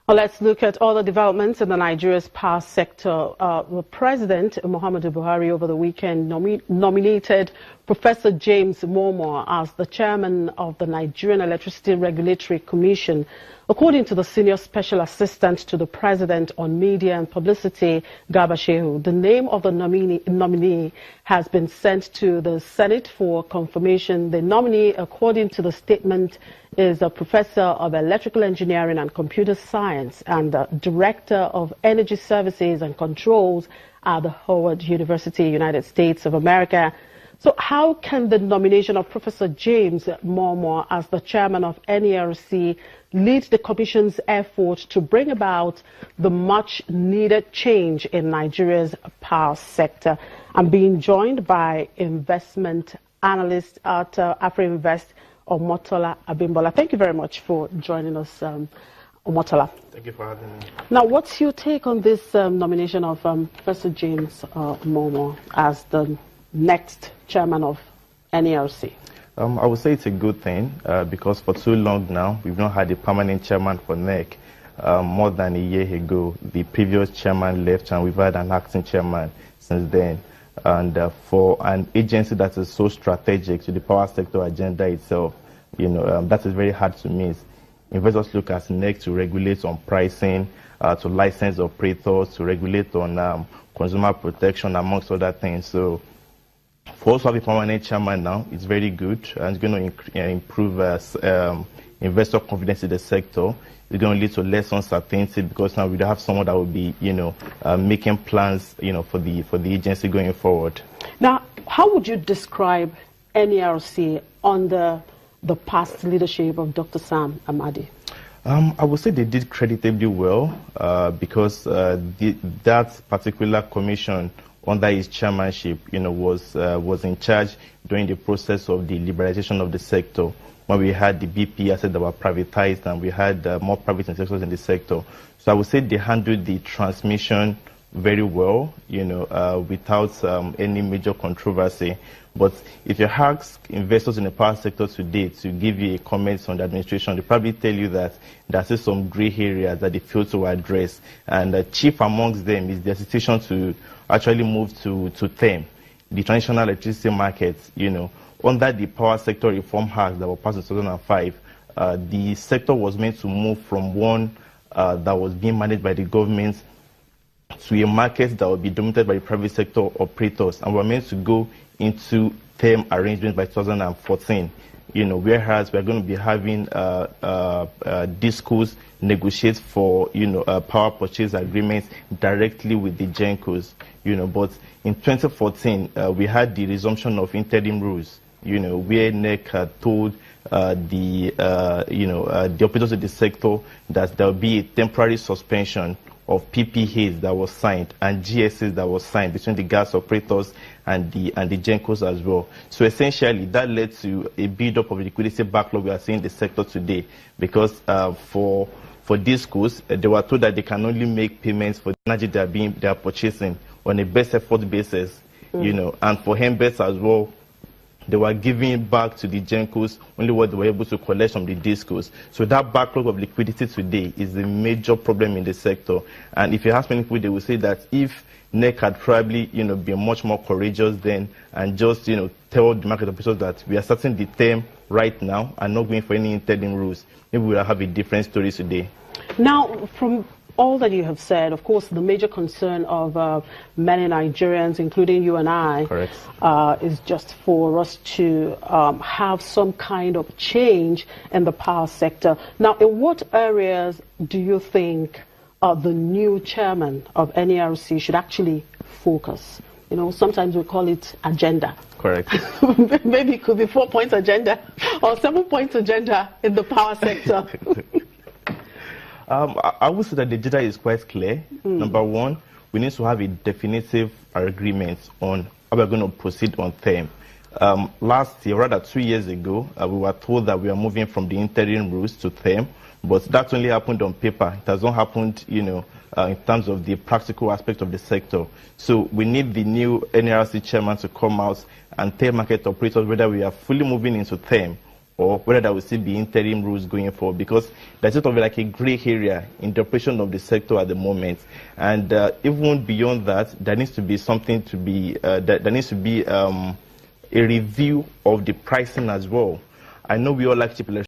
Well, let's look at other developments in the Nigeria's power sector. The President, Muhammadu Buhari, over the weekend nominated Professor James Momoh as the chairman of the Nigerian Electricity Regulatory Commission. According to the Senior Special Assistant to the President on Media and Publicity, Garba Shehu, the name of the nominee has been sent to the Senate for confirmation. The nominee, according to the statement, is a professor of electrical engineering and computer science and director of energy services and controls at the Howard University, United States of America. So how can the nomination of Professor James Momoh as the chairman of NERC lead the Commission's effort to bring about the much needed change in Nigeria's power sector? I'm being joined by investment analyst at Afrinvest, Omotola Abimbola. Thank you very much for joining us, Omotola. Thank you for having me. Now, what's your take on this nomination of Professor James Momoh as the next chairman of NERC? I would say it's a good thing because for too long now, we've not had a permanent chairman for NERC. More than a year ago, the previous chairman left and we've had an acting chairman since then. And for an agency that is so strategic to the power sector agenda itself, that is very hard to miss. Investors look at NERC to regulate on pricing, to license operators, to regulate on consumer protection, amongst other things. So for us to have a permanent chairman now, it's very good, and it's going to improve investor confidence in the sector. It's going to lead to less uncertainty because now we don't have someone that will be, making plans, for the agency going forward. Now, how would you describe NERC under the past leadership of Dr. Sam Amadi? I would say they did creditably well because that particular commission under his chairmanship, was in charge during the process of the liberalization of the sector, when we had the BP assets that were privatized and we had more private sectors in the sector. So I would say they handled the transmission very well, without any major controversy. But if you ask investors in the power sector today to give you a comment on the administration, they probably tell you that there are some gray areas that they fail to address. And chief amongst them is the hesitation to actually move to TEM, the traditional electricity market. Under the Power Sector Reform Act that was passed in 2005, the sector was meant to move from one that was being managed by the government to a market that would be dominated by the private sector operators, and we're meant to go into term arrangements by 2014. Whereas we're going to be having discos negotiate for power purchase agreements directly with the GENCOs. But in 2014 we had the resumption of interim rules. Where NERC had told the operators of the sector that there will be a temporary suspension of PPAs that was signed and GSAs that was signed between the gas operators and the GENCOs as well. So essentially, that led to a build-up of liquidity backlog we are seeing in the sector today, because for discos, they were told that they can only make payments for the energy they are purchasing on a best effort basis, and for HEMBETs as well, they were giving back to the GENCOs only what they were able to collect from the discos. So that backlog of liquidity today is a major problem in the sector. And if you ask many people, they will say that if NERC had probably, been much more courageous then and just, tell the market officials that we are starting the term right now and not going for any interim rules, maybe we'll have a different story today. Now, from all that you have said, of course, the major concern of many Nigerians, including you and I, is just for us to have some kind of change in the power sector. Now, in what areas do you think the new chairman of NERC should actually focus? Sometimes we call it agenda. Correct. Maybe it could be 4-point agenda or 7-point agenda in the power sector. I would say that the agenda is quite clear. Number one, we need to have a definitive agreement on how we're going to proceed on term. Last year, rather 2 years ago, we were told that we are moving from the interim rules to term, but that only happened on paper. It has not happened, in terms of the practical aspect of the sector. So we need the new NERC chairman to come out and tell market operators whether we are fully moving into term or whether there will still be interim rules going forward, because there's sort of like a gray area in the operation of the sector at the moment. And even beyond that, there needs to be something to be, there needs to be a review of the pricing as well. I know we all like cheap electricity.